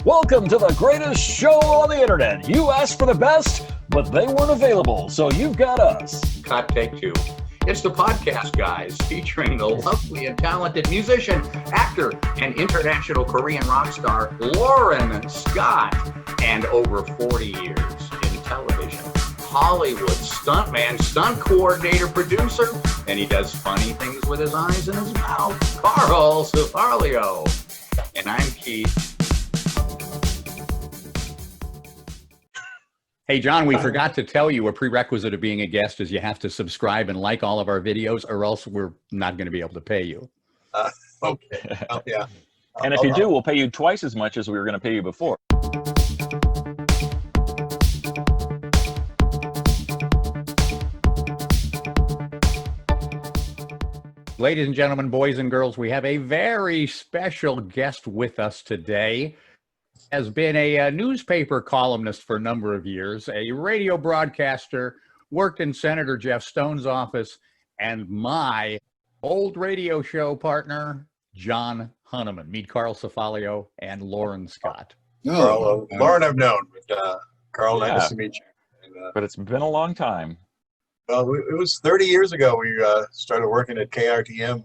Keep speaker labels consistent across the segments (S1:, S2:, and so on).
S1: Welcome to the greatest show on the internet. You asked for the best, but they weren't available, so you've got us.
S2: Cut, take two. It's the Podcast Guys, featuring the lovely and talented musician, actor, and international Korean rock star, Loren Scott, and over 40 years in television. Hollywood stuntman, stunt coordinator, producer, and he does funny things with his eyes and his mouth. Carl Cifarlio. And I'm Keith.
S3: Hey, John, we forgot to tell you a prerequisite of being a guest is you have to subscribe and like all of our videos, or else we're not going to be able to pay you.
S4: Okay. Yeah.
S1: And if you do, we'll pay you twice as much as we were going to pay you before.
S3: Ladies and gentlemen, boys and girls, we have a very special guest with us today. Has been a newspaper columnist for a number of years, a radio broadcaster, worked in Senator Jeff Stone's office, and my old radio show partner, John Hunneman. Meet Carl Cifarlio and Loren Scott.
S4: Carl, Loren I've known, but Carl, nice to meet you. And,
S1: But it's been a long time.
S4: well, it was 30 years ago we started working at KRTM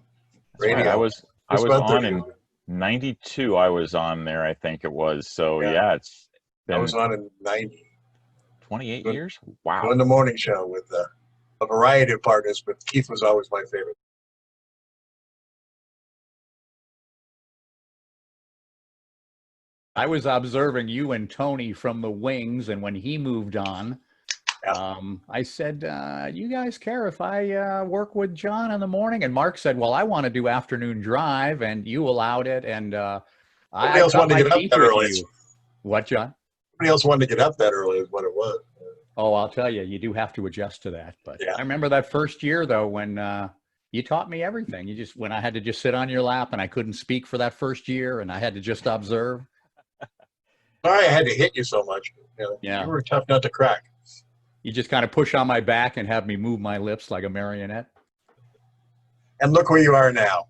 S4: radio.
S1: Right, I was
S4: about
S1: on
S4: 30
S1: in
S4: years.
S1: 92. I was on there, I think it was. So yeah, it's
S4: I
S1: been
S4: was on in 90,
S1: 28
S4: Good.
S1: years. Wow.
S4: doing the morning show with a variety of partners, but Keith was always my favorite.
S3: I was observing you and Tony from the wings, and when he moved on, I said, you guys care if I work with John in the morning? And Mark said, well, I want to do afternoon drive, and you allowed it. And
S4: Nobody else wanted to get up that early.
S3: What, John?
S4: Nobody else wanted to get up that early is what it was.
S3: Oh, I'll tell you, you do have to adjust to that. But
S4: Yeah.
S3: I remember that first year, though, when you taught me everything. When I had to just sit on your lap and I couldn't speak for that first year, and I had to just observe.
S4: Sorry I had to hit you so much.
S3: Yeah.
S4: You were a tough nut to crack.
S3: You just kind of push on my back and have me move my lips like a marionette.
S4: And look where you are now.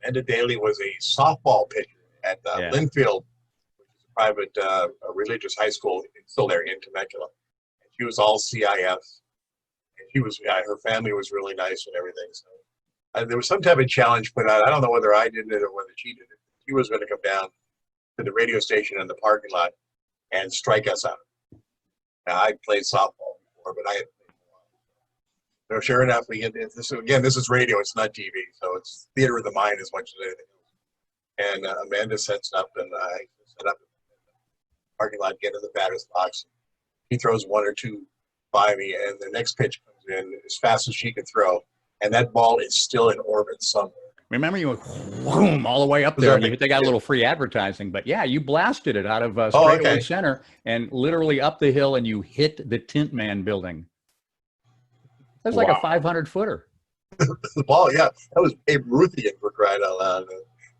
S4: Amanda Daly was a softball pitcher at Linfield, which is a private religious high school still there in Temecula. And she was all CIF. And she was, her family was really nice and everything. So there was some type of challenge put out. I don't know whether I did it or whether she did it. She was going to come down to the radio station in the parking lot and strike us out. Now, I played softball before, but I had played a while. So sure enough, we get this. Again, this is radio; it's not TV, so it's theater of the mind as much as anything else. And Amanda sets up, and I set up in the parking lot, get in the batter's box. He throws one or two by me, and the next pitch comes in as fast as she can throw, and that ball is still in orbit somewhere.
S3: Remember, you went whoom, all the way up there, and they got a little free advertising. But yeah, you blasted it out of straightaway center and literally up the hill, and you hit the Tint Man building. That's like a 500-footer.
S4: The ball, yeah, that was Babe Ruthian for crying out loud.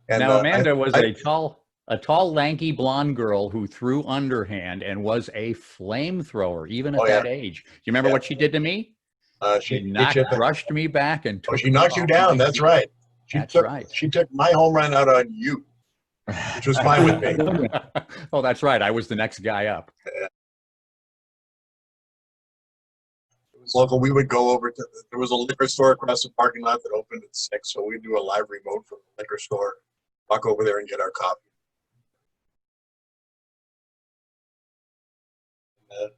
S4: And
S3: now Amanda was a tall, lanky blonde girl who threw underhand and was a flamethrower even at that age. Do you remember what she did to me? She brushed me back and took
S4: she knocked you down. That's right. She took my home run out on you, which was fine with me.
S3: Oh, that's right. I was the next guy up.
S4: Yeah. It was local. We would go over to there was a liquor store across the parking lot that opened at 6, so we'd do a live remote from the liquor store, walk over there and get our coffee.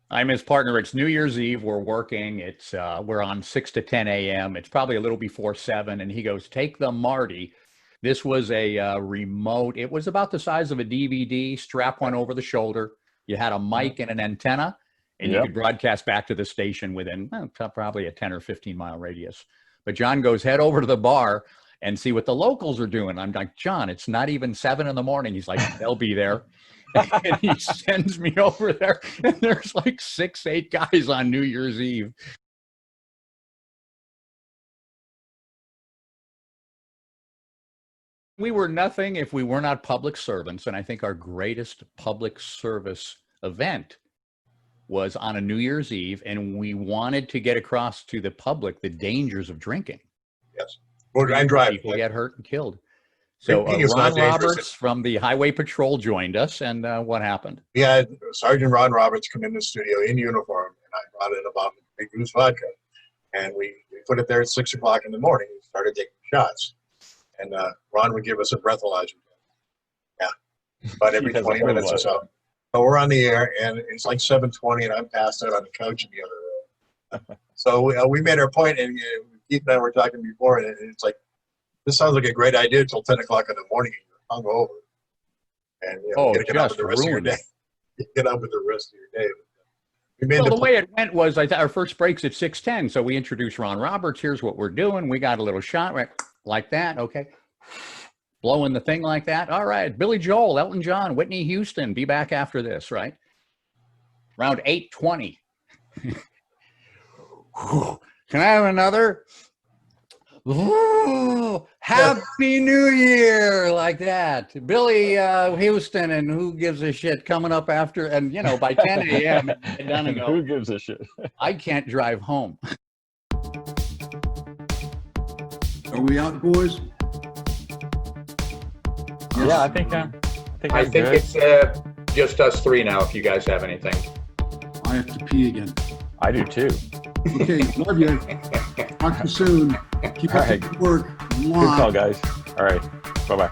S3: I'm his partner. It's New Year's Eve. We're working. We're on 6 to 10 a.m. It's probably a little before 7. And he goes, take the Marty. This was a remote. It was about the size of a DVD. Strap one over the shoulder. You had a mic and an antenna, and you could broadcast back to the station within probably a 10 or 15 mile radius. But John goes, head over to the bar and see what the locals are doing. I'm like, John, it's not even 7 in the morning. He's like, they'll be there. And he sends me over there, and there's like 6, 8 guys on New Year's Eve. We were nothing if we were not public servants, and I think our greatest public service event was on a New Year's Eve, and we wanted to get across to the public the dangers of drinking.
S4: Yes. Or and driving.
S3: People get hurt and killed. So
S4: Thinking is
S3: Ron
S4: not dangerous.
S3: Roberts from the Highway Patrol joined us, and what happened?
S4: We had Sergeant Ron Roberts come in the studio in uniform, and I brought in a bottle of Big Goose vodka, and we put it there at 6 o'clock in the morning. We started taking shots, and Ron would give us a breathalyzer. Yeah, about every 20 minutes or so. So we're on the air, and it's like 7:20, and I'm passed out on the couch in the other room. So we made our point, and Keith and I were talking before, and it's like, this sounds like a great idea until 10 o'clock in the morning, and you're hungover. And you know, you gotta get up with the rest of your day. You get up with the rest of your day.
S3: Well, the way it went was our first break's at 6:10, so we introduced Ron Roberts. Here's what we're doing. We got a little shot right like that. Okay. Blowing the thing like that. All right. Billy Joel, Elton John, Whitney Houston. Be back after this, right? Around 8:20. Can I have another? Ooh, Happy New Year, like that. Billy Houston and Who Gives a Shit coming up after, and you know, by 10 a.m. done and go,
S1: Who gives a shit?
S3: I can't drive home.
S5: Are we out, boys?
S1: Yeah, I think
S2: it's just us three now. If you guys have anything,
S5: I have to pee again.
S1: I do too.
S5: Okay, love you. Talk to you soon. Keep up the good work.
S1: Good call, guys. All right. Bye-bye.